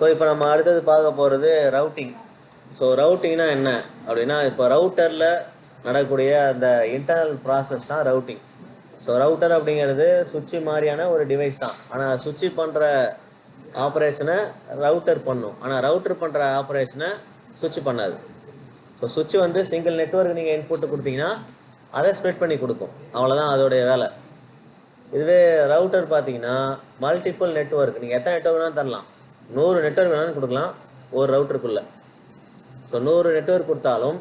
So இப்போ நம்ம அடுத்தது பார்க்க போகிறது ரவுட்டிங். ஸோ ரவுட்டிங்னா என்ன அப்படின்னா, இப்போ ரவுட்டரில் நடக்கக்கூடிய அந்த இன்டர்னல் ப்ராசஸ் தான் ரவுட்டிங். ஸோ ரவுட்டர் அப்படிங்கிறது சுவிட்சு மாதிரியான ஒரு டிவைஸ் தான். ஆனால் சுவிட்சு பண்ணுற ஆப்ரேஷனை ரவுட்டர் பண்ணும், ஆனால் ரவுட்டர் பண்ணுற ஆப்ரேஷனை சுவிட்ச் பண்ணாது. ஸோ சுவிட்ச் வந்து சிங்கிள் நெட்வொர்க் நீங்கள் இன்புட்டு கொடுத்தீங்கன்னா அதை ஸ்ப்ரெட் பண்ணி கொடுக்கும், அவ்வளோதான் அதோடைய வேலை. இதுவே ரவுட்டர் பார்த்தீங்கன்னா மல்டிபிள் நெட்வொர்க், நீங்கள் எத்தனை நெட்வொர்க் வேணாலும் தரலாம், 100 நெட்வொர்க் வேணாலும் கொடுக்கலாம் ஒரு ரவுட்டருக்குள்ளே. ஸோ 100 நெட்வொர்க் கொடுத்தாலும்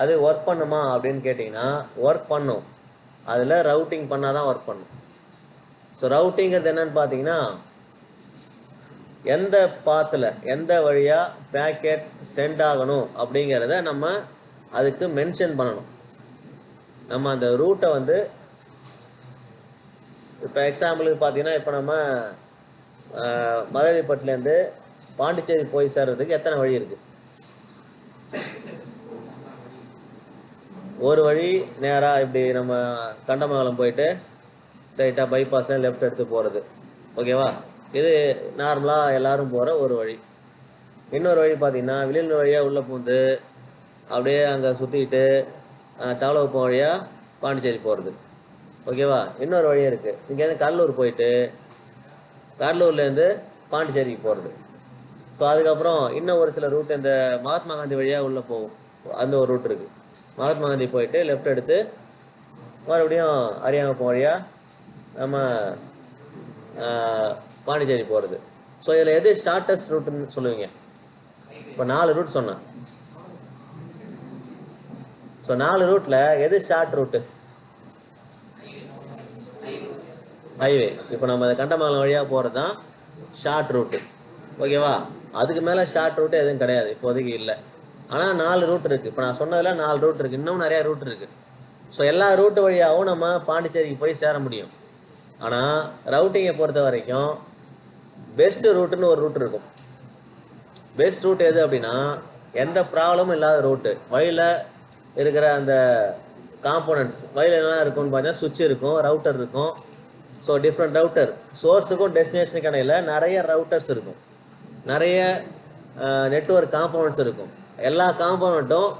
அது ஒர்க் பண்ணுமா அப்படின்னு கேட்டிங்கன்னா ஒர்க் பண்ணும். அதில் ரவுட்டிங் பண்ணால் தான் ஒர்க் பண்ணும். ஸோ ரவுட்டிங்கிறது என்னன்னு பார்த்தீங்கன்னா, எந்த பாத்தில் எந்த வழியாக பேக்கெட் சென்ட் ஆகணும் அப்படிங்கிறத நம்ம அதுக்கு மென்ஷன் பண்ணணும். நம்ம அந்த ரூட்டை வந்து இப்போ எக்ஸாம்பிளுக்கு பார்த்தீங்கன்னா, இப்போ நம்ம மதுரைப்பட்டிலேருந்து பாண்டிச்சேரி போய் சேர்றதுக்கு எத்தனை வழி இருக்குது? ஒரு வழி நேராக இப்படி நம்ம கண்டமங்கலம் போயிட்டு ஸ்ட்ரைட்டாக பைபாஸில் லெஃப்ட் எடுத்து போகிறது, ஓகேவா? இது நார்மலாக எல்லோரும் போகிற ஒரு வழி. இன்னொரு வழி பார்த்தீங்கன்னா வில்லியனூர் வழியாக உள்ளே பூந்து அப்படியே அங்கே சுற்றிக்கிட்டு சவளகுப்பம் வழியாக பாண்டிச்சேரி போகிறது, ஓகேவா? இன்னொரு வழி இருக்குது, இங்கேருந்து கடலூர் போயிட்டு கடலூர்லேருந்து பாண்டிச்சேரிக்கு போகிறது. ஸோ அதுக்கப்புறம் இன்னும் ஒரு சில ரூட் இந்த மகாத்மா காந்தி வழியாக உள்ளே போகும், அந்த ஒரு ரூட் இருக்குது. மகாத்மா காந்தி போயிட்டு லெஃப்ட் எடுத்து மறுபடியும் அரியாங்குப்பம் வழியாக நம்ம பாண்டிச்சேரி போகிறது. ஸோ இதில் எது ஷார்ட்டஸ்ட் ரூட்டுன்னு சொல்லுவீங்க? இப்போ 4 ரூட் சொன்னேன். ஸோ 4 ரூட்டில் எது ஷார்ட் ரூட்டு? ஹைவே. இப்போ நம்ம கண்டமங்கலம் வழியாக போகிறது தான் ஷார்ட் ரூட்டு, ஓகேவா? அதுக்கு மேலே ஷார்ட் ரூட்டு எதுவும் கிடையாது, இப்போதைக்கு இல்லை. ஆனால் 4 ரூட் இருக்குது. இப்போ நான் சொன்னதில் 4 ரூட் இருக்குது, இன்னும் நிறையா ரூட் இருக்குது. ஸோ எல்லா ரூட்டு வழியாகவும் நம்ம பாண்டிச்சேரிக்கு போய் சேர முடியும். ஆனால் ரவுட்டிங்கை பொறுத்த வரைக்கும் பெஸ்ட் ரூட்டுன்னு ஒரு ரூட் இருக்கும். பெஸ்ட் ரூட் எது அப்படின்னா, எந்த ப்ராப்ளமும் இல்லாத ரூட்டு. வழியில் இருக்கிற அந்த காம்போனன்ட்ஸ் வழியில் என்னெல்லாம் இருக்கும்னு பார்த்தீங்கன்னா, சுவிட்ச் இருக்கும், ரவுட்டர் இருக்கும். ஸோ டிஃப்ரெண்ட் ரவுட்டர், சோர்ஸுக்கும் டெஸ்டினேஷனுக்கு இடையில நிறைய ரவுட்டர்ஸ் இருக்கும், நிறைய நெட்வொர்க் காம்போனன்ட்ஸ் இருக்கும். எல்லா காம்போனண்ட்டும்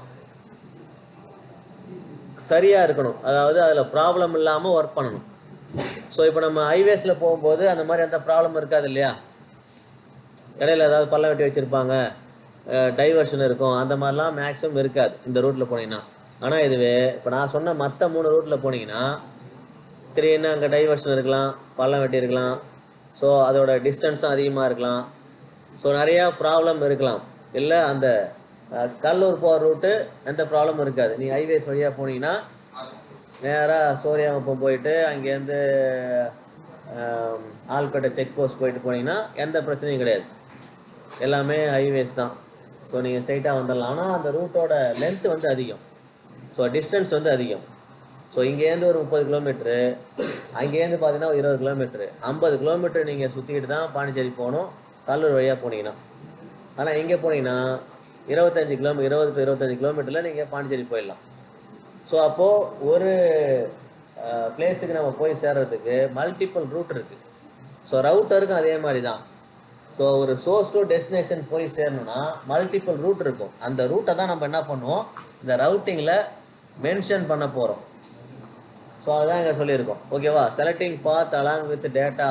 சரியாக இருக்கணும், அதாவது அதில் ப்ராப்ளம் இல்லாமல் ஒர்க் பண்ணணும். ஸோ இப்போ நம்ம ஹைவேஸில் போகும்போது அந்த மாதிரி எந்த ப்ராப்ளம் இருக்காது இல்லையா? இடையில ஏதாவது பள்ளம் வெட்டி வச்சுருப்பாங்க, டைவர்ஷன் இருக்கும், அந்த மாதிரிலாம் மேக்ஸிமம் இருக்காது இந்த ரூட்டில் போனீங்கன்னா. ஆனால் இதுவே இப்போ நான் சொன்ன மற்ற 3 ரூட்டில் போனீங்கன்னா திடீர்னு அங்கே டைவர்ஷன் இருக்கலாம், பள்ளம் வெட்டி இருக்கலாம், ஸோ அதோட டிஸ்டன்ஸும் அதிகமாக இருக்கலாம், ஸோ நிறையா ப்ராப்ளம் இருக்கலாம். இல்லை அந்த கடலூர் போகிற ரூட்டு எந்த ப்ராப்ளமும் இருக்காது. நீங்கள் ஹைவேஸ் வழியாக போனீங்கன்னா நேராக சூரியாங்குப்பம் போயிட்டு அங்கேருந்து ஆல்பேட்டை செக் போஸ்ட் போயிட்டு போனீங்கன்னா எந்த பிரச்சனையும் கிடையாது, எல்லாமே ஹைவேஸ் தான். ஸோ நீங்கள் ஸ்ட்ரைட்டாக வந்துடலாம். ஆனால் அந்த ரூட்டோட லென்த்து வந்து அதிகம், ஸோ டிஸ்டன்ஸ் வந்து அதிகம். ஸோ இங்கேருந்து ஒரு 30 கிலோமீட்ரு, அங்கேருந்து பார்த்தீங்கன்னா ஒரு 20 கிலோமீட்ரு, 50 கிலோமீட்டர் நீங்கள் சுற்றிக்கிட்டு தான் பாண்டிச்சேரி போகணும் கடலூர் வழியாக போனீங்கன்னா. ஆனால் எங்கே போனீங்கன்னா 20 to 25 கிலோமீட்டரில் நீங்கள் பாண்டிச்சேரி போயிடலாம். ஸோ அப்போது ஒரு பிளேஸுக்கு நம்ம போய் சேர்றதுக்கு மல்டிபிள் ரூட் இருக்குது. ஸோ ரவுட்டருக்கும் அதே மாதிரி தான். ஸோ ஒரு சோர்ஸ் டு டெஸ்டினேஷன் போய் சேரணும்னா மல்டிபிள் ரூட் இருக்கும். அந்த ரூட்டை தான் நம்ம என்ன பண்ணுவோம், இந்த ரவுட்டிங்கில் மென்ஷன் பண்ண போகிறோம். ஸோ அதுதான் இங்கே சொல்லியிருக்கோம், ஓகேவா? Selecting path along with data.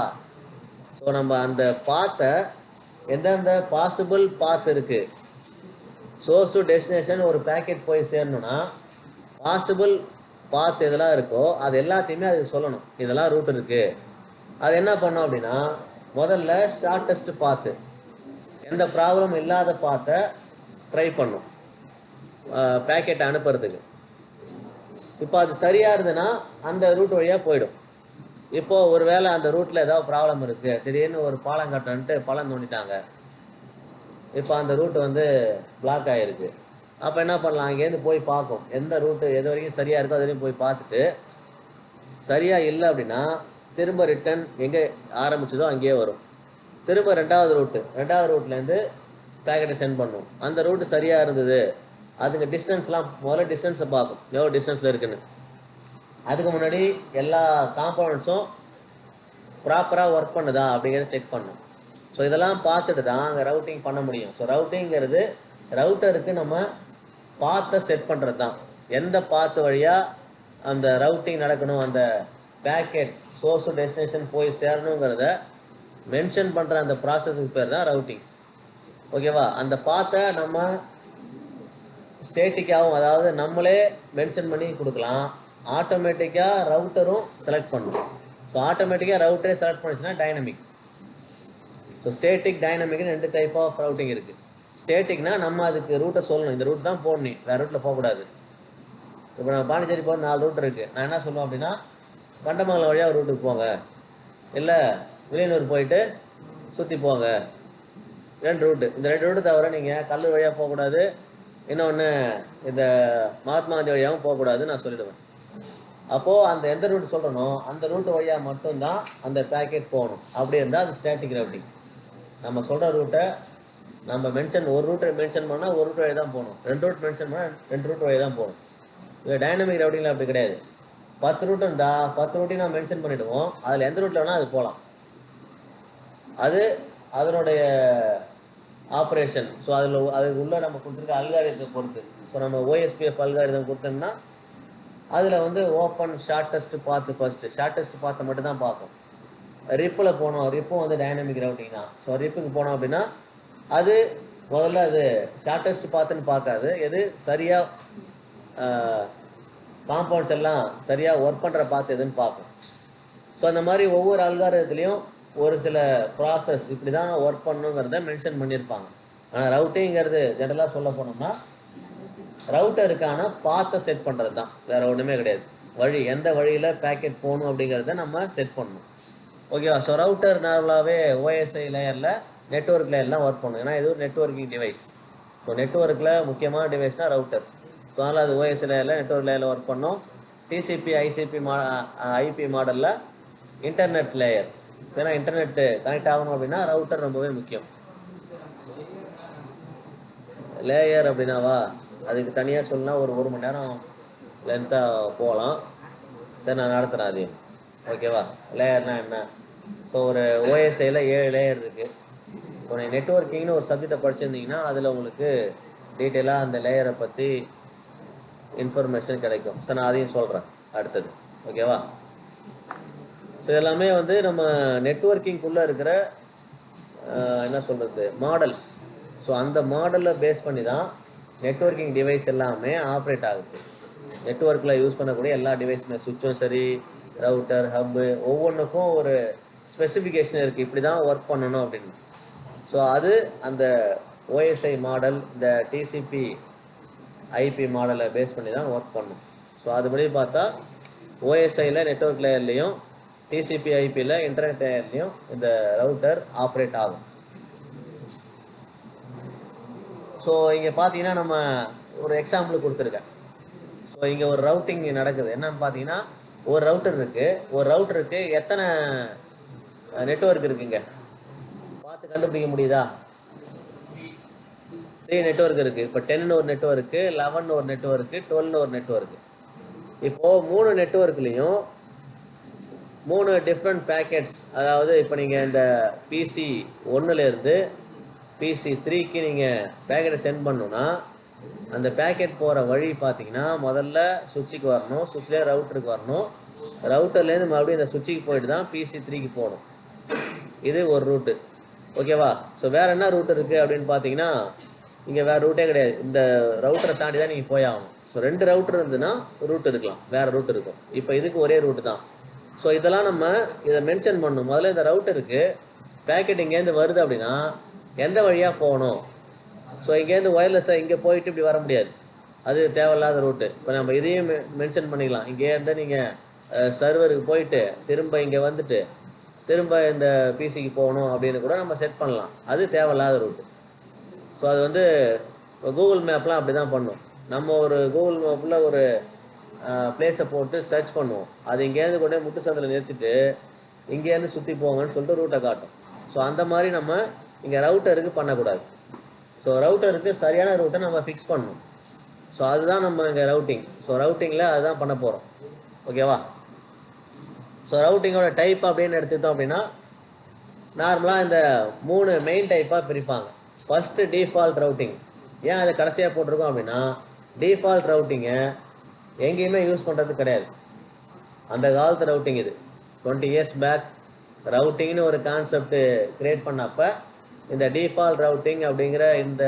So நம்ம அந்த பாத்தை எந்தெந்த பாசிபிள் பாத் இருக்குது, சோர்ஸ் டு டெஸ்டினேஷன் ஒரு பேக்கெட் போய் சேரணும்னா பாசிபிள் பாத் எதெல்லாம் இருக்கோ அது எல்லாத்தையுமே அதுக்கு சொல்லணும், இதெல்லாம் ரூட் இருக்குது. அது என்ன பண்ணோம் அப்படின்னா, முதல்ல ஷார்ட்டஸ்ட் பாத்து, எந்த ப்ராப்ளம் இல்லாத பாத்தை ட்ரை பண்ணும் பேக்கெட்டை அனுப்புறதுக்கு. இப்போ அது சரியாக இருந்ததுன்னா அந்த ரூட் வழியாக போயிடும். இப்போது ஒரு வேளை அந்த ரூட்டில் ஏதாவது ப்ராப்ளம் இருக்குது, திடீர்னு ஒரு பாலம் கட்டன்ட்டு பள்ளம் தோண்டிட்டாங்க, இப்போ அந்த ரூட்டு வந்து பிளாக் ஆகிருக்கு. அப்போ என்ன பண்ணலாம், அங்கேருந்து போய் பார்க்கும் எந்த ரூட்டு எது வரைக்கும் சரியாக இருக்கோ அது வரைக்கும் போய் பார்த்துட்டு, சரியாக இல்லை அப்படின்னா திரும்ப ரிட்டன் எங்கே ஆரம்பிச்சதோ அங்கேயே வரும். திரும்ப ரெண்டாவது ரூட்லேருந்து பேக்கெட்டை சென்ட் பண்ணும். அந்த ரூட்டு சரியாக இருந்தது, அதுக்கு டிஸ்டன்ஸ்லாம் முதல்ல டிஸ்டன்ஸை பார்க்கும், எவ்வளோ டிஸ்டன்ஸில் இருக்குன்னு. அதுக்கு முன்னாடி எல்லா காம்போனன்ட்ஸும் ப்ராப்பராக ஒர்க் பண்ணுதா அப்படிங்கிறத செக் பண்ணும். ஸோ இதெல்லாம் பார்த்துட்டு தான் அங்கே ரவுட்டிங் பண்ண முடியும். ஸோ ரவுட்டிங்கிறது ரவுட்டருக்கு நம்ம பாத்தை செட் பண்ணுறது தான். எந்த பாத்து வழியாக அந்த ரவுட்டிங் நடக்கணும், அந்த பேக்கெட் சோர்ஸ் டெஸ்டினேஷன் போய் சேரணுங்கிறத மென்ஷன் பண்ணுற அந்த ப்ராசஸுக்கு பேர் தான் ரவுட்டிங். ஓகேவா? அந்த பாத்தை நம்ம ஸ்டேட்டிக்காகவும், அதாவது நம்மளே மென்ஷன் பண்ணி கொடுக்கலாம். ஆட்டோமேட்டிக்காக ரவுட்டரும் செலக்ட் பண்ணணும். ஸோ ஆட்டோமேட்டிக்காக ரவுட்டரே செலக்ட் பண்ணிச்சுன்னா டைனமிக். ஸோ ஸ்டேட்டிக் டைனமிக்னு 2 டைப் ஆஃப் ரவுட்டிங் இருக்குது. ஸ்டேட்டிக்னா நம்ம அதுக்கு ரூட்டை சொல்லணும், இந்த ரூட் தான் போடணும், வேறு ரூட்டில் போகக்கூடாது. இப்போ நம்ம பாண்டிச்சேரி போகிற 4 ரூட் இருக்குது. நான் என்ன சொல்லுவேன் அப்படின்னா, கண்டமங்கலம் வழியாக ஒரு ரூட்டுக்கு போங்க, இல்லை வில்லியனூர் போயிட்டு சுற்றி போங்க. 2 ரூட்டு. இந்த 2 ரூட்டு தவிர நீங்கள் கல்லூர் வழியாக போகக்கூடாது, இன்னொன்று இந்த மகாத்மா காந்தி வழியாகவும் போகக்கூடாதுன்னு நான் சொல்லிடுவேன். அப்போது அந்த எந்த ரூட் சொல்கிறனோ அந்த ரூட்டு வழியாக மட்டும்தான் அந்த பேக்கெட் போகணும். அப்படி இருந்தால் அது ஸ்டாட்டிக் ரவுட்டிங். நம்ம சொல்கிற ரூட்டை நம்ம ஒரு ரூட்டை மென்ஷன் பண்ணால் ஒரு ரூட் வழி தான் போகணும், 2 ரூட் மென்ஷன் பண்ணால் 2 ரூட் வழி தான் போகணும். இது டைனமிக் ரவுட்டிங்கில் அப்படி கிடையாது. 10 ரூட் இருந்தால் 10 ரூட்டையும் நான் மென்ஷன் பண்ணிவிடுவோம், அதில் எந்த ரூட்டில் வேணால் அது போகலாம். அது அதனுடைய ஆப்ரேஷன். ஸோ அதுக்கு உள்ள நம்ம கொடுத்துருக்க அல்காரிதத்தை பொறுத்து. ஸோ நம்ம OSPF அல்காரிதம் கொடுத்தோம்னா அதில் ஓப்பன் ஷார்ட்டஸ்ட் பார்த்து ஷார்ட்டஸ்ட் பார்த்து மட்டும் தான் பார்ப்போம். ரிப்பில் போனோம், ரிப்பும் டைனமிக் ரவுட்டிங் தான். ஸோ ரிப்புக்கு போனோம் அப்படின்னா அது முதல்ல அது ஷார்ட்டஸ்ட் பார்த்துன்னு பார்க்காது, எது சரியாக காம்பவுண்ட்ஸ் எல்லாம் சரியாக ஒர்க் பண்ணுற பார்த்து எதுன்னு பார்ப்போம். ஸோ அந்த மாதிரி ஒவ்வொரு அல்காரிதத்துலேயும் ஒரு சில ப்ராசஸ் இப்படி தான் ஒர்க் பண்ணுங்கிறத மென்ஷன் பண்ணியிருப்பாங்க. ஆனால் ரவுட்டிங்கிறது ஜென்ரலாக சொல்ல போனோம்னா ரவுட்டருக்கான பாத்தை செட் பண்ணுறது தான், வேறு ஒன்றுமே கிடையாது. எந்த வழியில் பேக்கெட் போகணும் அப்படிங்கிறத நம்ம செட் பண்ணணும். ஓகேவா? ஸோ ரவுட்டர் நார்மலாகவே OSI லேயரில் நெட்வொர்க் லேயர்லாம் ஒர்க் பண்ணணும். ஏன்னா இது ஒரு நெட்வொர்க்கிங் டிவைஸ். ஸோ நெட்வொர்க்கில் முக்கியமான டிவைஸ்னால் ரவுட்டர். ஸோ அதனால் அது OSI லேயரில் நெட்வொர்க் லேயரில் ஒர்க் பண்ணோம். TCP IP மாடலில் இன்டர்நெட் லேயர். ஏன்னா இன்டர்நெட்டு கனெக்ட் ஆகணும் அப்படின்னா ரவுட்டர் ரொம்பவே முக்கியம். லேயர் அப்படின்னாவா, அதுக்கு தனியாக சொல்லலாம், ஒரு மணி நேரம் லென்த்தாக போகலாம். சரி, நான் நடத்துகிறேன் அதையும். ஓகேவா? லேயர்னால் என்ன? ஸோ ஒரு OSIயில் 7 லேயர் இருக்குது. இப்போ நீங்கள் நெட்வொர்க்கிங்னு ஒரு சப்ஜெக்டை படிச்சிருந்தீங்கன்னா அதில் உங்களுக்கு டீட்டெயிலாக அந்த லேயரை பற்றி இன்ஃபர்மேஷன் கிடைக்கும். ஸோ நான் அதையும் சொல்கிறேன் அடுத்தது. ஓகேவா? ஸோ எல்லாமே நம்ம நெட்வொர்க்கிங்குள்ளே இருக்கிற என்ன சொல்கிறது மாடல்ஸ். ஸோ அந்த மாடலில் பேஸ் பண்ணி தான் நெட்வொர்க்கிங் டிவைஸ் எல்லாமே ஆப்ரேட் ஆகுது. நெட்வொர்க்கில் யூஸ் பண்ணக்கூடிய எல்லா டிவைஸுமே, சுவிட்சும் சரி, ரவுட்டர், ஹப்பு, ஒவ்வொன்றுக்கும் ஒரு ஸ்பெசிஃபிகேஷன் இருக்குது, இப்படி தான் ஒர்க் பண்ணணும் அப்படின்னு. ஸோ அது அந்த OSI மாடல், இந்த TCP IP மாடலை பேஸ் பண்ணி தான் ஒர்க் பண்ணும். ஸோ அதுபடி பார்த்தா OSIயில் நெட்வொர்க் லேயர்லேயும் TCP IPயில் இன்டர்நெட் லேயர்லேயும் இந்த ரவுட்டர் ஆப்ரேட் ஆகும். ஸோ இங்கே பார்த்தீங்கன்னா நம்ம ஒரு எக்ஸாம்பிள் கொடுத்துருக்கேன். ஸோ இங்கே ஒரு ரவுட்டிங் நடக்குது. என்னன்னு பார்த்தீங்கன்னா ஒரு ரவுட்டர் இருக்குது. ஒரு ரவுட்டருக்கு எத்தனை நெட்வொர்க் இருக்குங்க பார்த்து கண்டுபிடிக்க முடியுதா? 3 நெட்வொர்க் இருக்குது. இப்போ 10ன்னு ஒரு நெட்வொர்க்கு, 11ன்னு ஒரு நெட்வொர்க்கு, 12ன்னு ஒரு நெட்வொர்க்கு. இப்போது 3 நெட்வொர்க்லேயும் 3 டிஃப்ரெண்ட் பேக்கெட்ஸ். அதாவது இப்போ நீங்கள் இந்த PC 1லேருந்து PC 3க்கு நீங்கள் பேக்கெட்டை சென்ட் பண்ணணுன்னா அந்த பேக்கெட் போகிற வழி பார்த்தீங்கன்னா முதல்ல சுவிட்சுக்கு வரணும், சுவிட்சில் ரவுட்டருக்கு வரணும், ரவுட்டர்லேருந்து மறுபடியும் இந்த சுவிட்சுக்கு போயிட்டு தான் PC 3க்கு போகணும். இது ஒரு ரூட்டு. ஓகேவா? ஸோ வேறு என்ன ரூட் இருக்குது அப்படின்னு பார்த்தீங்கன்னா இங்கே வேறு ரூட்டே கிடையாது. இந்த ரவுட்டரை தாண்டி தான் நீங்கள் போய் ஆகணும். ஸோ 2 ரவுட்டர் இருந்துன்னா ரூட் இருக்கலாம், வேறு ரூட் இருக்கும். இப்போ இதுக்கு ஒரே ரூட்டு தான். ஸோ இதெல்லாம் நம்ம இதை மென்ஷன் பண்ணணும். முதல்ல இந்த ரவுட்டருக்கு பேக்கெட் இங்கேருந்து வருது அப்படின்னா எந்த வழியாக போகணும். ஸோ இங்கேருந்து ஒயர்லெஸ்ஸாக இங்கே போயிட்டு இப்படி வர முடியாது, அது தேவையில்லாத ரூட்டு. இப்போ நம்ம இதையும் மென்ஷன் பண்ணிக்கலாம். இங்கேருந்து நீங்கள் சர்வருக்கு போயிட்டு திரும்ப இங்கே வந்துட்டு திரும்ப இந்த PCக்கு போகணும் அப்படின்னு கூட நம்ம செட் பண்ணலாம். அது தேவையில்லாத ரூட்டு. ஸோ அது கூகுள் மேப்லாம் அப்படி தான் பண்ணும். நம்ம ஒரு கூகுள் மேப்பில் ஒரு பிளேஸை போட்டு சர்ச் பண்ணுவோம். அது இங்கேருந்து கொண்டே முட்டு சந்தில் நிறுத்திட்டு இங்கேருந்து சுற்றி போங்கன்னு சொல்லிட்டு ரூட்டை காட்டும். ஸோ அந்த மாதிரி நம்ம இங்கே ரவுட்டருக்கு பண்ணக்கூடாது. ஸோ ரவுட்டருக்கு சரியான ரூட்டை நம்ம ஃபிக்ஸ் பண்ணணும். ஸோ அதுதான் நம்ம இங்கே ரவுட்டிங். ஸோ ரவுட்டிங்கில் அதுதான் பண்ண போகிறோம். ஓகேவா? ஸோ ரவுட்டிங்கோட டைப் அப்படின்னு எடுத்துக்கிட்டோம் அப்படின்னா நார்மலாக இந்த 3 மெயின் டைப்பாக பிரிப்பாங்க. First default routing. ஏன் அதை கடைசியாக போட்டிருக்கோம் அப்படின்னா, டிஃபால்ட் ரவுட்டிங்கை எங்கேயுமே யூஸ் பண்ணுறது கிடையாது. அந்த காலத்து ரவுட்டிங் இது. 20 இயர்ஸ் பேக் ரவுட்டிங்னு ஒரு கான்செப்ட் கிரியேட் பண்ணப்போ இந்த டிஃபால்ட் ரவுட்டிங் அப்படிங்கிற இந்த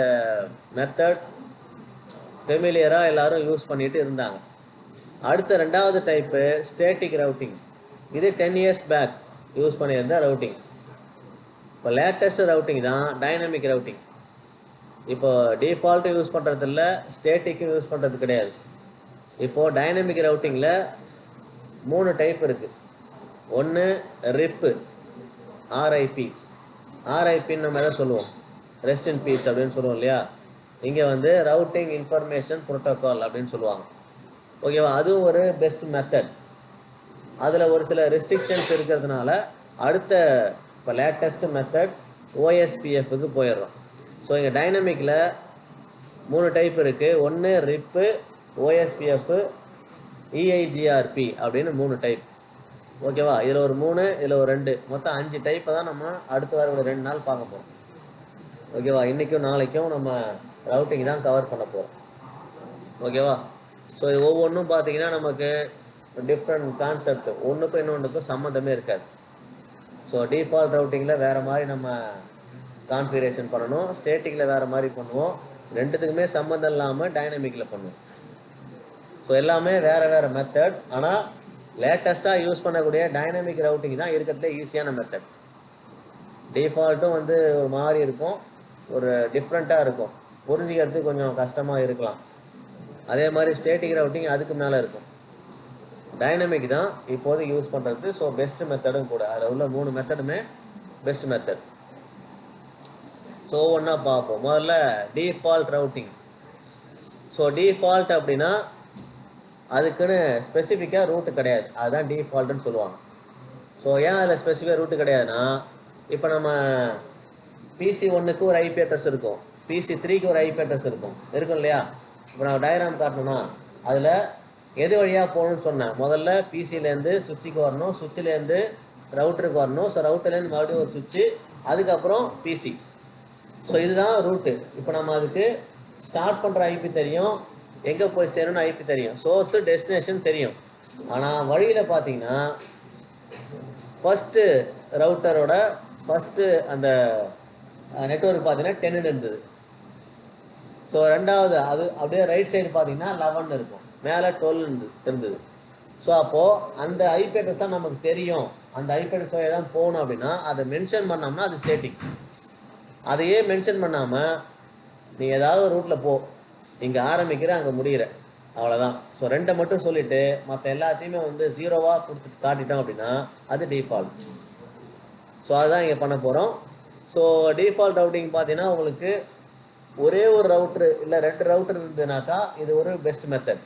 மெத்தட் ஃபெமிலியராக எல்லாரும் யூஸ் பண்ணிட்டு இருந்தாங்க. அடுத்த ரெண்டாவது டைப்பு ஸ்டேட்டிக் ரவுட்டிங். இது 10 இயர்ஸ் பேக் யூஸ் பண்ணியிருந்த ரவுட்டிங். இப்போ லேட்டஸ்ட் ரவுட்டிங் தான் டைனமிக் ரவுட்டிங். இப்போ டிஃபால்ட்டும் யூஸ் பண்ணுறது இல்லை, ஸ்டேட்டிக்கும் யூஸ் பண்ணுறது கிடையாது. இப்போது டைனமிக் ரவுட்டிங்கில் 3 டைப் இருக்குது. ஒன்று ரிப்பு, ஆர்ஐபி. ஆர்ஐபின்னு நம்ம எதை சொல்லுவோம், ரெஸ்ட் இன் பீஸ் அப்படின்னு சொல்லுவோம் இல்லையா. இங்கே வந்து ரவுட்டிங் இன்ஃபர்மேஷன் ப்ரோட்டோகால் அப்படின்னு சொல்லுவாங்க. ஓகேவா, அதுவும் ஒரு பெஸ்ட் மெத்தட். அதில் ஒரு சில ரெஸ்ட்ரிக்ஷன்ஸ் இருக்கிறதுனால அடுத்த இப்போ லேட்டஸ்ட் மெத்தட் ஓஎஸ்பிஎஃப்க்கு போயிடுறோம். ஸோ இங்கே டைனமிக்கில் 3 டைப் இருக்குது. ஒன்று ரிப்பு, ஓஎஸ்பிஎஃப், இஐஜிஆர்பி அப்படின்னு 3 டைப். ஓகேவா, இதில் ஒரு 3, இதில் ஒரு 2, மொத்தம் 5 டைப்பை தான் நம்ம அடுத்த வாரம் ஒரு 2 நாள் பார்க்க போகிறோம். ஓகேவா, இன்றைக்கும் நாளைக்கும் நம்ம ரவுட்டிங் தான் கவர் பண்ண போகிறோம். ஓகேவா, ஸோ இது ஒவ்வொன்றும் பார்த்தீங்கன்னா நமக்கு டிஃப்ரெண்ட் கான்செப்ட், ஒன்றுக்கும் இன்னொன்றுக்கும் சம்மந்தமே இருக்காது. ஸோ டிஃபால்ட் ரவுட்டிங்கில் வேறு மாதிரி நம்ம கான்ஃபிகரேஷன் பண்ணணும், ஸ்டேட்டிக்கில் வேறு மாதிரி பண்ணுவோம், ரெண்டுத்துக்குமே சம்மந்தம் இல்லாமல் டைனமிக்கில் பண்ணுவோம். ஸோ எல்லாமே வேறு வேறு மெத்தட். ஆனால் லேட்டஸ்ட்டாக யூஸ் பண்ணக்கூடிய டைனமிக் ரவுட்டிங் தான் இருக்கிறதுலே ஈஸியான மெத்தட். டிஃபால்ட்டும் வந்து ஒரு மாதிரி இருக்கும், ஒரு டிஃப்ரெண்ட்டாக இருக்கும், புரிஞ்சிக்கிறதுக்கு கொஞ்சம் கஷ்டமாக இருக்கலாம். அதே மாதிரி ஸ்டேட்டிக் ரவுட்டிங் அதுக்கு மேலே இருக்கும். டைனமிக் தான் இப்போது யூஸ் பண்ணுறது. ஸோ பெஸ்ட் மெத்தடும் கூட. அதில் உள்ள 3 மெத்தடுமே பெஸ்ட் மெத்தட். ஸோ ஒன்றா பார்ப்போம். முதல்ல டிஃபால்ட் ரவுட்டிங். ஸோ டிஃபால்ட் அப்படின்னா அதுக்குன்னு ஸ்பெசிஃபிக்காக ரூட்டு கிடையாது, அதுதான் டிஃபால்ட்டுன்னு சொல்லுவாங்க. ஸோ ஏன் அதில் ஸ்பெசிஃபிக்காக ரூட்டு கிடையாதுன்னா, இப்போ நம்ம பிசி 1க்கு ஒரு ஐபி அட்ரஸ் இருக்கும், பிசி 3க்கு ஒரு ஐபி அட்ரஸ் இருக்கும் இல்லையா. இப்போ நான் டயக்ராம் காட்டணும்னா அதில் எது வழியாக போகணும்னு சொன்னேன். முதல்ல பிசிலேருந்து சுவிட்சுக்கு வரணும், சுவிட்சிலேருந்து ரவுட்டருக்கு வரணும், ஸோ ரவுட்டர்லேருந்து மறுபடியும் ஒரு சுவிட்சு, அதுக்கப்புறம் பிசி. ஸோ இதுதான் ரூட்டு. இப்போ நம்ம அதுக்கு ஸ்டார்ட் பண்ணுற ஐபி தெரியும், எங்கே போய் சேரணும்னு ஐபி தெரியும், சோர்ஸு டெஸ்டினேஷன் தெரியும். ஆனால் வழியில் பார்த்தீங்கன்னா ஃபஸ்ட்டு ரவுட்டரோட ஃபஸ்ட்டு அந்த நெட்வொர்க் பார்த்தீங்கன்னா 10 இருந்தது. ஸோ ரெண்டாவது அது அப்படியே ரைட் சைடு பார்த்தீங்கன்னா 11 இருக்கும், மேலே 12 இருந்தது. ஸோ அப்போது அந்த ஐபி அட்ரஸ் தான் நமக்கு தெரியும், அந்த ஐபி அட்ரஸ் வழியாக தான் போகணும் அப்படின்னா அதை மென்ஷன் பண்ணோம்னா அது ஸ்டேட்டிக். அதையே மென்ஷன் பண்ணாமல் நீ ஏதாவது ஒரு ரூட்டில் போ, இங்கே ஆரம்பிக்கிற அங்கே முடிகிற, அவ்வளோதான். ஸோ 2 மட்டும் சொல்லிவிட்டு மற்ற எல்லாத்தையுமே வந்து 0வாக கொடுத்துட்டு காட்டிட்டோம் அப்படின்னா அது டிஃபால்ட். ஸோ அதுதான் இங்கே பண்ண போகிறோம். ஸோ டிஃபால்ட் ரவுட்டிங் பார்த்தீங்கன்னா உங்களுக்கு ஒரே ஒரு ரவுட்ரு இல்லை 2 ரவுட்டர் இருந்ததுனாக்கா இது ஒரு பெஸ்ட் மெத்தட்.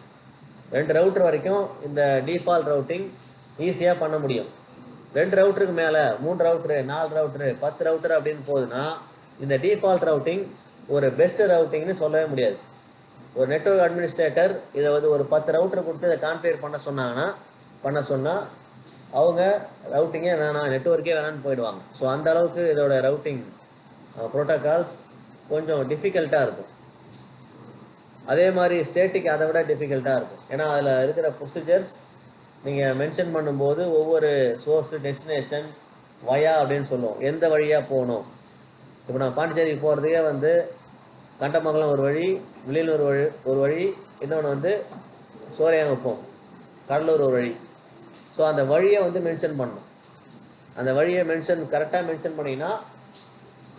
2 ரவுட்டர் வரைக்கும் இந்த டிஃபால்ட் ரவுட்டிங் ஈஸியாக பண்ண முடியும். 2 ரவுட்டருக்கு மேலே 3 ரவுட்டரு 4 ரவுட்டரு 10 ரவுட்டர் அப்படின்னு போகுதுன்னா இந்த டிஃபால்ட் ரவுட்டிங் ஒரு பெஸ்ட் ரவுட்டிங்னு சொல்லவே முடியாது. ஒரு நெட்வொர்க் அட்மினிஸ்ட்ரேட்டர் இதை வந்து ஒரு 10 ரவுட்டர் கொடுத்து இதை கான்ஃபிகர் பண்ண சொன்னால் அவங்க ரவுட்டிங்கே வேணாம், நெட்வொர்க்கே வேணான்னு போயிடுவாங்க. ஸோ அந்த அளவுக்கு இதோட ரவுட்டிங் ப்ரோட்டோகால்ஸ் கொஞ்சம் டிஃபிகல்ட்டாக இருக்கும். அதே மாதிரி ஸ்டேட்டிக் அதை விட டிஃபிகல்ட்டாக இருக்கும். ஏன்னா அதில் இருக்கிற ப்ரொசீஜர்ஸ் நீங்கள் மென்ஷன் பண்ணும்போது ஒவ்வொரு சோர்ஸு டெஸ்டினேஷன் வயா அப்படின்னு சொல்லுவோம், எந்த வழியாக போகணும். இப்போ நான் பாண்டிச்சேரிக்கு போகிறதுக்கே வந்து கண்டமங்கலம் ஒரு வழி, வில்லியனூர் ஒரு வழி, இன்னொன்று வந்து சோரையாங்குப்பம், கடலூர் ஒரு வழி. ஸோ அந்த வழியை வந்து மென்ஷன் பண்ணணும். அந்த வழியை கரெக்டாக மென்ஷன் பண்ணிங்கன்னா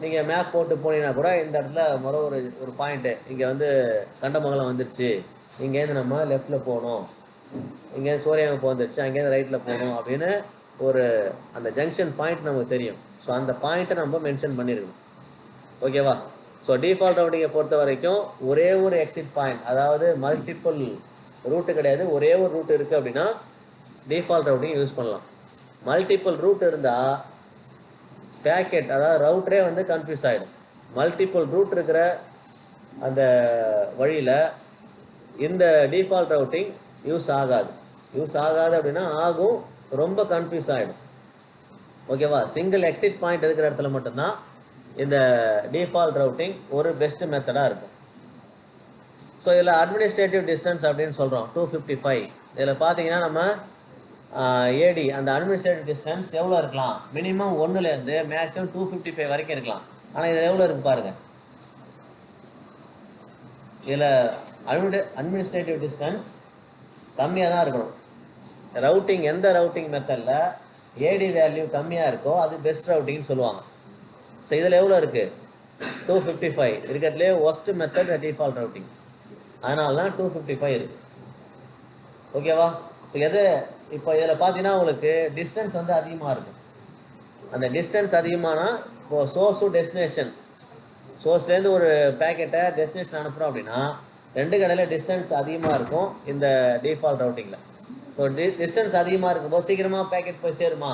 நீங்கள் மேப் போட்டு போனீங்கன்னா கூட இந்த இடத்துல ஒரு பாயிண்ட்டு இங்கே வந்து கண்டமங்கலம் வந்துருச்சு, இங்கேருந்து நம்ம லெஃப்டில் போகணும், இங்கேருந்து சோரையாங்குப்பம் வந்துருச்சு, அங்கேருந்து ரைட்டில் போகணும் அப்படின்னு ஒரு அந்த ஜங்ஷன் பாயிண்ட் நமக்கு தெரியும். ஸோ அந்த பாயிண்ட்டை நம்ம மென்ஷன் பண்ணியிருக்கணும். ஓகேவா. ஸோ டிஃபால்ட் ரவுட்டிங்கை பொறுத்த வரைக்கும் ஒரே ஒரு எக்ஸிட் பாயிண்ட், அதாவது மல்டிபிள் ரூட்டு கிடையாது, ஒரே ஒரு ரூட் இருக்குது அப்படின்னா டிஃபால்ட் ரவுட்டிங் யூஸ் பண்ணலாம். மல்டிபிள் ரூட் இருந்தால் பேக்கெட், அதாவது ரவுட்டரே வந்து கன்ஃபியூஸ் ஆகிடும். மல்டிபிள் ரூட் இருக்கிற அந்த வழியில் இந்த டிஃபால்ட் ரவுட்டிங் யூஸ் ஆகாது அப்படின்னா ஆகும், ரொம்ப கன்ஃபியூஸ் ஆகிடும். ஓகேவா? சிங்கிள் எக்ஸிட் பாயிண்ட் இருக்கிற இடத்துல மட்டும்தான் இந்த டிஃபால்ட் ரவுட்டிங் ஒரு பெஸ்ட் மெத்தடாக இருக்கும். ஸோ இதில் அட்மினிஸ்ட்ரேட்டிவ் டிஸ்டன்ஸ் அப்படின்னு சொல்கிறோம் 255. இதில் பார்த்தீங்கன்னா நம்ம ஏடி அந்த அட்மினிஸ்ட்ரேட்டிவ் டிஸ்டன்ஸ் எவ்வளோ இருக்கலாம்? மினிமம் 1லேருந்து மேக்ஸிமம் 255 வரைக்கும் இருக்கலாம். ஆனால் இதில் எவ்வளோ இருக்குது பாருங்கள். இதில் அட்மினிஸ்ட்ரேட்டிவ் டிஸ்டன்ஸ் கம்மியாக தான் இருக்கணும். ரவுட்டிங் எந்த ரவுட்டிங் மெத்தடில் ஏடி வேல்யூ கம்மியாக இருக்கோ அது பெஸ்ட் ரவுட்டிங்னு சொல்லுவாங்க. ஸோ இதில் எவ்வளோ இருக்குது? 255 இருக்கிறதுலே ஒஸ்ட் மெத்தட் டிஃபால்ட் ரவுட்டிங். அதனால தான் 255 இருக்குது. ஓகேவா? ஸோ எது இப்போ இதில் பார்த்தீங்கன்னா உங்களுக்கு டிஸ்டன்ஸ் வந்து அதிகமாக இருக்கும். அந்த டிஸ்டன்ஸ் அதிகமானா இப்போது சோர்ஸு டெஸ்டினேஷன், சோர்ஸ்லேருந்து ஒரு பேக்கெட்டை டெஸ்டினேஷன் அனுப்புகிறோம் அப்படின்னா 2 கடையில் டிஸ்டன்ஸ் அதிகமாக இருக்கும் இந்த டிஃபால்ட் ரவுட்டிங்கில். ஸோ டிஸ்டன்ஸ் அதிகமாக இருக்கும்போது சீக்கிரமாக பேக்கெட் போய் சேருமா?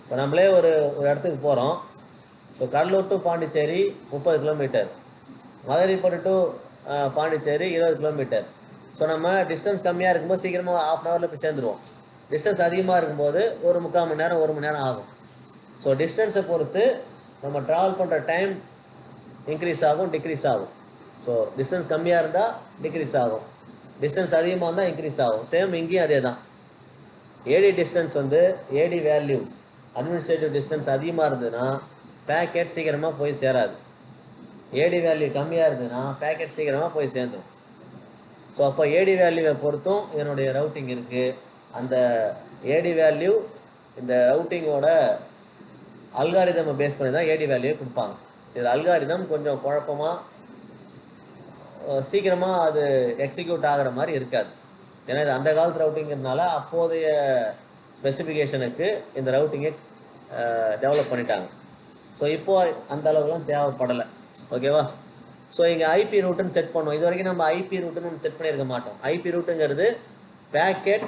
இப்போ நம்மளே ஒரு இடத்துக்கு போகிறோம். So Cuddalore to Pondicherry 30 kilometre, Maduraipattu to Pondicherry 20 kilometre. So நம்ம டிஸ்டன்ஸ் கம்மியாக இருக்கும்போது சீக்கிரமாக 1/2 ஹவரில் போய் சேர்ந்துருவோம். டிஸ்டன்ஸ் அதிகமாக இருக்கும்போது ஒரு 3/4 மணி நேரம் 1 மணி நேரம் ஆகும். ஸோ டிஸ்டன்ஸை பொறுத்து நம்ம ட்ராவல் பண்ணுற டைம் இன்க்ரீஸ் ஆகும், டிக்ரீஸ் ஆகும். ஸோ டிஸ்டன்ஸ் கம்மியாக இருந்தால் டிக்ரீஸ் ஆகும், டிஸ்டன்ஸ் அதிகமாக இருந்தால் இன்க்ரீஸ் ஆகும். சேம் இங்கேயும் அதே தான். ஏடி டிஸ்டன்ஸ் வந்து ஏடி வேல்யூ அட்மினிஸ்ட்ரேட்டிவ் டிஸ்டன்ஸ் அதிகமாக இருந்ததுன்னா பேக்கெட் சீக்கிரமாக போய் சேராது. ஏடி வேல்யூ கம்மியாக இருந்ததுன்னா பேக்கெட் சீக்கிரமாக போய் சேர்ந்துடும். ஸோ அப்போ ஏடி வேல்யூவை பொறுத்தும் இதனுடைய ரவுட்டிங் இருக்குது. அந்த ஏடி வேல்யூ இந்த ரவுட்டிங்கோட அல்காரிதமை பேஸ் பண்ணி தான் ஏடி வேல்யூவை கொடுப்பாங்க. இது அல்காரிதம் கொஞ்சம் குழப்பமாக சீக்கிரமாக அது எக்ஸிக்யூட் ஆகிற மாதிரி இருக்காது. ஏன்னா இது அந்த காலத்து ரவுட்டிங்கிறதுனால அப்போதைய ஸ்பெசிஃபிகேஷனுக்கு இந்த ரவுட்டிங்கை டெவலப் பண்ணிட்டாங்க. ஸோ இப்போது அந்த அளவுக்குலாம் தேவைப்படலை. ஓகேவா? ஸோ இங்கே ஐபி ரூட்டுன்னு செட் பண்ணுவோம். இது வரைக்கும் நம்ம ஐபி ரூட்டுன்னு ஒன்று செட் பண்ணியிருக்க மாட்டோம். ஐபி ரூட்டுங்கிறது பேக்கெட்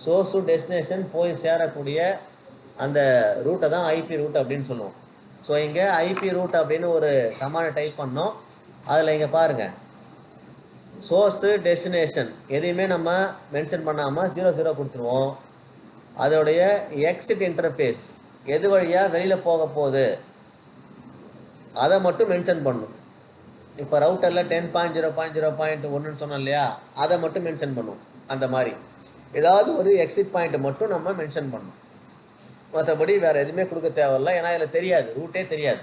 சோர்ஸு டெஸ்டினேஷன் போய் சேரக்கூடிய அந்த ரூட்டை தான் ஐபி ரூட் அப்படின்னு சொல்லுவோம். ஸோ இங்கே ஐபி ரூட் அப்படின்னு ஒரு கமாண்டை டைப் பண்ணோம். அதில் இங்கே பாருங்கள், சோர்ஸு டெஸ்டினேஷன் எதையுமே நம்ம மென்ஷன் பண்ணாமல் 00 கொடுத்துருவோம். அதோடைய எக்ஸிட் இன்டர்ஃபேஸ் எது வழியாக வெளியில் போக போகுது அதை மட்டும் மென்ஷன் பண்ணணும். இப்போ ரவுட்டரில் 10.0.0.1 சொன்னோம் இல்லையா, அதை மட்டும் மென்ஷன் பண்ணும். அந்த மாதிரி ஏதாவது ஒரு எக்ஸிட் பாயிண்ட்டை மட்டும் நம்ம மென்ஷன் பண்ணணும். மற்றபடி வேறு எதுவுமே கொடுக்க தேவையில்லை. ஏன்னா இதில் தெரியாது, ரூட்டே தெரியாது.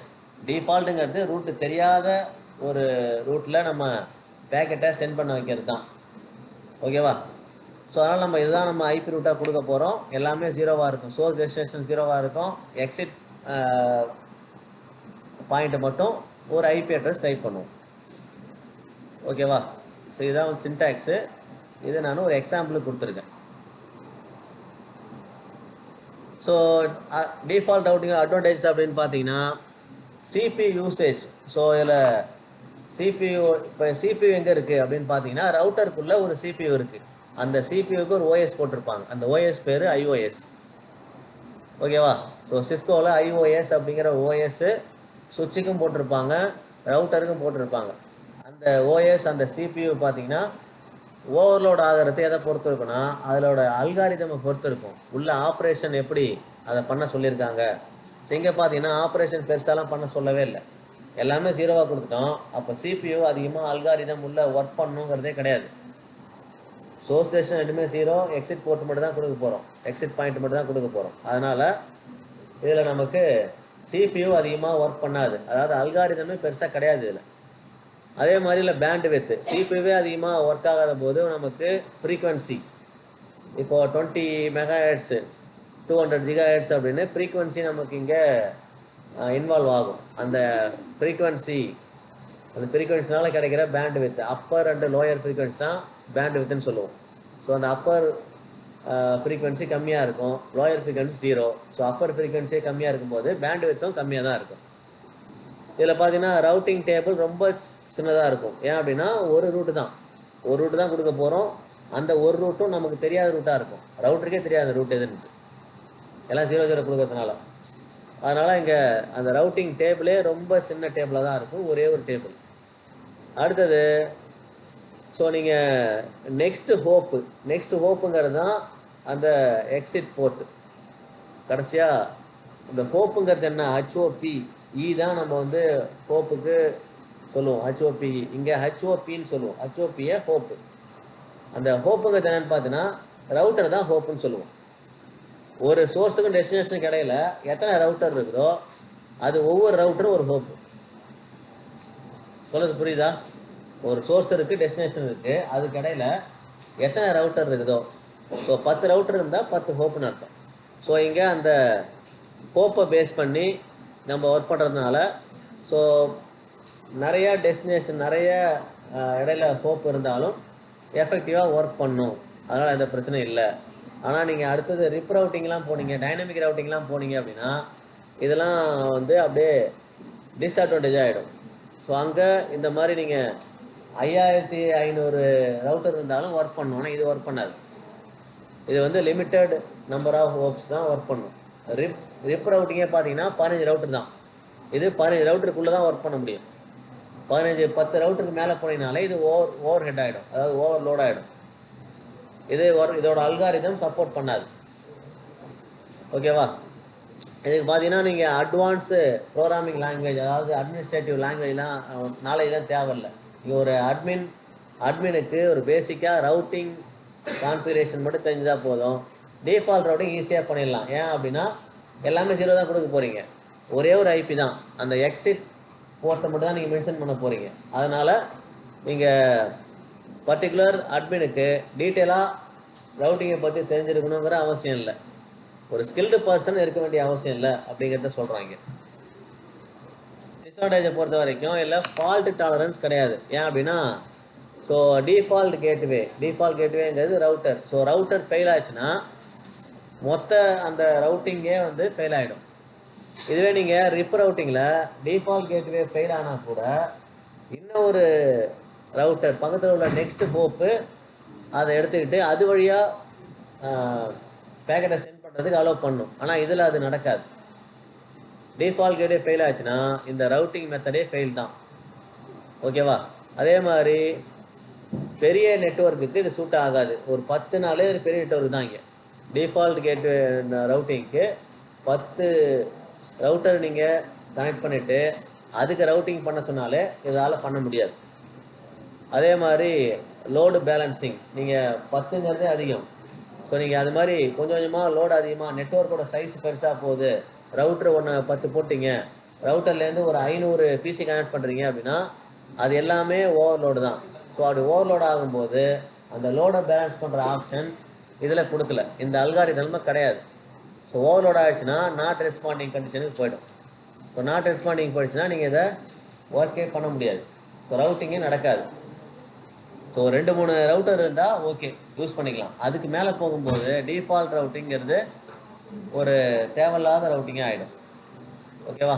டிஃபால்ட்டுங்கிறது ரூட்டு தெரியாத ஒரு ரூட்டில் நம்ம பேக்கெட்டை சென்ட் பண்ண வைக்கிறது தான். ஓகேவா? ஸோ அதனால் நம்ம இதுதான் நம்ம ஐபி ரூட்டாக கொடுக்க போகிறோம். எல்லாமே 0வாக இருக்கும். சோர்ஸ் டெஸ்டினேஷன் 0வாக இருக்கும். எக்ஸிட் பாயிண்ட்டை மட்டும் ஒரு ஐபி அட்ரஸ் டைப் பண்ணுவோம். ஓகேவா? ஸோ இதுதான் வந்து சின்டாக்ஸு. இது நான் ஒரு எக்ஸாம்பிளுக்கு கொடுத்துருக்கேன். ஸோ டிஃபால்ட் ரவுட்டிங் அட்வான்டேஜ் அப்படின்னு பார்த்தீங்கன்னா சிபியூ யூசேஜ். ஸோ இதில் சிபியூ இப்போ சிபியூ எங்கே இருக்குது அப்படின்னு பார்த்தீங்கன்னா ரவுட்டருக்குள்ளே ஒரு சிபியூ இருக்குது. அந்த சிபியூக்கு ஒரு ஓஎஸ் போட்டிருப்பாங்க. அந்த ஓஎஸ் பேர் ஐஓஎஸ். ஓகேவா? ஸோ சிஸ்கோவில் ஐஓஎஸ் அப்படிங்கிற ஓஎஸ்ஸு சுவிட்சுக்கும் போட்டிருப்பாங்க, ரவுட்டருக்கும் போட்டிருப்பாங்க. அந்த ஓஎஸ் அந்த சிபியூ பார்த்தீங்கன்னா ஓவர்லோட் ஆகிறது எதை பொறுத்து இருக்குன்னா அதோட அல்காரிதமை பொறுத்து இருக்கும். உள்ள ஆப்ரேஷன் எப்படி அதை பண்ண சொல்லியிருக்காங்க. ஸோ இங்கே பார்த்தீங்கன்னா ஆப்ரேஷன் பெருசாலாம் பண்ண சொல்லவே இல்லை, எல்லாமே 0வாக கொடுத்துட்டோம். அப்போ சிபியூ அதிகமாக அல்காரிதம் உள்ள ஒர்க் பண்ணணுங்கிறதே கிடையாது. சோர்ஸ் ஸ்டேஷன் ரெண்டுமே 0, எக்ஸிட் போர்ட் மட்டும் தான் கொடுக்க போகிறோம், எக்ஸிட் பாயிண்ட் மட்டும் தான் கொடுக்க போகிறோம். அதனால் இதில் நமக்கு சிபியூ அதிகமாக ஒர்க் பண்ணாது, அதாவது அல்காரிதமே பெருசாக கிடையாது இதில். அதே மாதிரி இல்லை பேண்ட் வித்து சிபியூவே அதிகமாக ஒர்க் ஆகாத போது நமக்கு ஃப்ரீக்வன்சி இப்போது 20 மெகாஹெர்ட்ஸு 200 ஜிகாஹெர்ட்ஸ் அப்படின்னு ஃப்ரீக்வன்சி நமக்கு இங்கே இன்வால்வ் ஆகும். அந்த ஃப்ரீக்வன்சினால கிடைக்கிற bandwidth upper and lower frequency தான் பேண்ட் வித்துன்னு சொல்லுவோம். ஸோ அந்த அப்பர் ஃப்ரீக்வன்சி கம்மியாக இருக்கும், லோயர் ஃப்ரீக்வன்சி 0. ஸோ அப்பர் ஃப்ரீக்வன்சியே கம்மியாக இருக்கும்போது பேண்ட் வித்தும் கம்மியாக தான் இருக்கும். இதில் பார்த்தீங்கன்னா ரவுட்டிங் டேபிள் ரொம்ப சின்னதாக இருக்கும். ஏன் அப்படின்னா ஒரு ரூட்டு தான் கொடுக்க போகிறோம். அந்த ஒரு ரூட்டும் நமக்கு தெரியாத ரூட்டாக இருக்கும், ரவுட்டருக்கே தெரியாத ரூட் எதுன்ட்டு, எல்லாம் 0 கொடுக்கறதுனால. அதனால் இங்கே அந்த ரவுட்டிங் டேபிளே ரொம்ப சின்ன டேபிளாக தான் இருக்கும், ஒரே ஒரு டேபிள். அடுத்தது ஸோ நீங்கள் நெக்ஸ்ட் ஹோப்புங்கிறது தான் அந்த எக்ஸிட் போர்ட்டு. கடைசியாக இந்த ஹோப்புங்கிறது என்ன, ஹச்ஓபி தான் நம்ம வந்து ஹோப்புக்கு சொல்லுவோம், ஹச்ஓபி. இங்கே ஹச்ஓபின்னு சொல்லுவோம், ஹச்ஓபியை ஹோப்பு. அந்த ஹோப்புங்கிறது என்னன்னு பார்த்தீங்கன்னா ரவுட்டர் தான் ஹோப்புன்னு சொல்லுவோம். ஒரு சோர்ஸுக்கும் டெஸ்டினேஷனுக்கு இடையில எத்தனை ரவுட்டர் இருக்குதோ அது ஒவ்வொரு ரவுட்டரும் ஒரு ஹோப்பு. சொல்றது புரியுதா? ஒரு சோர்ஸ் இருக்குது, டெஸ்டினேஷன் இருக்குது, அதுக்கு இடையில எத்தனை ரவுட்டர் இருக்குதோ, ஸோ 10 ரவுட்டர் இருந்தால் 10 ஹோப்புன்னு அர்த்தம். ஸோ இங்கே அந்த ஹோப்பை பேஸ் பண்ணி நம்ம ஒர்க் பண்ணுறதுனால ஸோ நிறையா டெஸ்டினேஷன் நிறைய இடையில ஹோப் இருந்தாலும் எஃபெக்டிவாக ஒர்க் பண்ணும். அதனால் எந்த பிரச்சனையும் இல்லை. ஆனால் நீங்கள் அடுத்தது ரிப் ரவுட்டிங்லாம் போனீங்க, டைனமிக் ரவுட்டிங்லாம் போனீங்க அப்படின்னா இதெல்லாம் வந்து அப்படியே டிஸ்அட்வான்டேஜ் ஆகிடும். ஸோ அங்கே இந்த மாதிரி நீங்கள் 5500 ரவுட்டர் இருந்தாலும் ஒர்க் பண்ணும். ஆனால் இது ஒர்க் பண்ணாது. இது வந்து லிமிட்டட் நம்பர் ஆஃப் ஹோப்ஸ் தான் ஒர்க் பண்ணும். ரிப் ரவுட்டிங்கே பார்த்தீங்கன்னா 15 ரவுட்டர் தான். இது 15 ரவுட்டருக்குள்ளே தான் ஒர்க் பண்ண முடியும். 10 ரவுட்டருக்கு மேலே போனீங்கனாலே இது ஓவர் ஹெட் ஆகிடும், அதாவது ஓவர்லோட் ஆகிடும். இதோட அல்காரிதம் சப்போர்ட் பண்ணாது. ஓகேவா? இதுக்கு பார்த்தீங்கன்னா நீங்கள் அட்வான்ஸு ப்ரோக்ராமிங் லாங்குவேஜ், அதாவது அட்மினிஸ்ட்ரேட்டிவ் லாங்குவேஜ்லாம் நாலேஜ்லாம் தேவையில்லை. நீங்கள் ஒரு அட்மினுக்கு ஒரு பேசிக்காக ரவுட்டிங் கான்ஃபிகரேஷன் மட்டும் தெரிஞ்சால் போதும். டிஃபால்ட் ரவுட்டிங் ஈஸியாக பண்ணிடலாம். ஏன் அப்படின்னா எல்லாமே 0 தான் கொடுக்க போகிறீங்க. ஒரே ஒரு ஐபி தான், அந்த எக்ஸிட் போர்ட்டை மட்டும் தான் நீங்கள் மென்ஷன் பண்ண போகிறீங்க. அதனால் நீங்கள் பர்டிகுலர் அட்மினுக்கு டீட்டெயிலாக ரவுட்டிங்கை பற்றி தெரிஞ்சிருக்கணுங்கிற அவசியம் இல்லை. ஒரு ஸ்கில்டு பர்சன் இருக்க வேண்டிய அவசியம் இல்லை அப்படிங்கிறத சொல்கிறாங்க. டிஸ்அட்வான்டேஜை பொறுத்த வரைக்கும் இல்லை ஃபால்ட் டாலரன்ஸ் கிடையாது. ஏன் அப்படின்னா ஸோ டிஃபால்ட் கேட்வேங்கிறது ரவுட்டர். ஸோ ரவுட்டர் ஃபெயில் ஆச்சுன்னா மொத்த அந்த ரவுட்டிங்கே வந்து ஃபெயில் ஆகிடும். இதுவே நீங்கள் ரிப் ரவுட்டிங்கில் டிஃபால்ட் கேட்வே ஃபெயில் ஆனால் கூட இன்னும் ஒரு ரவுட்டர் பக்கத்தில் உள்ள நெக்ஸ்ட் ஹோப்பு அதை எடுத்துக்கிட்டு அது வழியாக பேக்கெட்டை சென்ட் பண்ணுறதுக்கு அலோவ் பண்ணும். ஆனால் இதில் அது நடக்காது. டிஃபால்ட் கேட்வே ஃபெயில் ஆச்சுன்னா இந்த ரவுட்டிங் மெத்தடே ஃபெயில் தான். ஓகேவா? அதே மாதிரி பெரிய நெட்வொர்க்குக்கு இது சூட் ஆகாது. ஒரு 10 நாளே ஒரு பெரிய நெட்வொர்க் தான். இங்கே டிஃபால்ட் கேட்வே ரவுட்டிங்க்கு 10 ரவுட்டர் நீங்கள் கனெக்ட் பண்ணிவிட்டு அதுக்கு ரவுட்டிங் பண்ண சொன்னாலே இதால் பண்ண முடியாது. அதே மாதிரி லோடு பேலன்சிங், நீங்கள் 10ங்கிறதே அதிகம். ஸோ நீங்கள் அது மாதிரி கொஞ்சம் கொஞ்சமாக லோடு அதிகமாக, நெட்வொர்க்கோட சைஸ் பெருசாக போகுது, ரவுட்டர் 10 போட்டிங்க, ரவுட்டர்லேருந்து ஒரு 500 பிசி கனெக்ட் பண்ணுறீங்க அப்படின்னா அது எல்லாமே ஓவர்லோடு தான். ஸோ அப்படி ஓவர்லோட் ஆகும்போது அந்த லோடை பேலன்ஸ் பண்ணுற ஆப்ஷன் இதில் கொடுக்கல, இந்த அல்காரிதம் கிடையாது. ஸோ ஓவர்லோட் ஆகிடுச்சுன்னா நாட் ரெஸ்பாண்டிங் கண்டிஷனுக்கு போய்டும். ஸோ நாட் ரெஸ்பாண்டிங் போயிடுச்சுன்னா நீங்கள் இதை ஒர்க்கே பண்ண முடியாது. ஸோ ரவுட்டிங்கே நடக்காது. ஸோ 2-3 ரவுட்டர் இருந்தால் ஓகே யூஸ் பண்ணிக்கலாம். அதுக்கு மேலே போகும்போது டிஃபால்ட் ரவுட்டிங்கிறது ஒரு தேவையில்லாத ரவுட்டிங்காக ஆகிடும். ஓகேவா?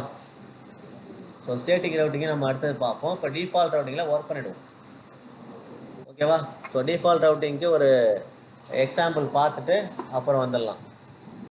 ஸோ ஸ்டேட்டிக் ரவுட்டிங்கை நம்ம அடுத்தது பார்ப்போம். இப்போ டிஃபால்ட் ரவுட்டிங்கில் ஒர்க் பண்ணிவிடுவோம். ஓகேவா? ஸோ டிஃபால்ட் ரவுட்டிங்க்கு ஒரு எக்ஸாம்பிள் பார்த்துட்டு அப்புறம் வந்துடலாம்.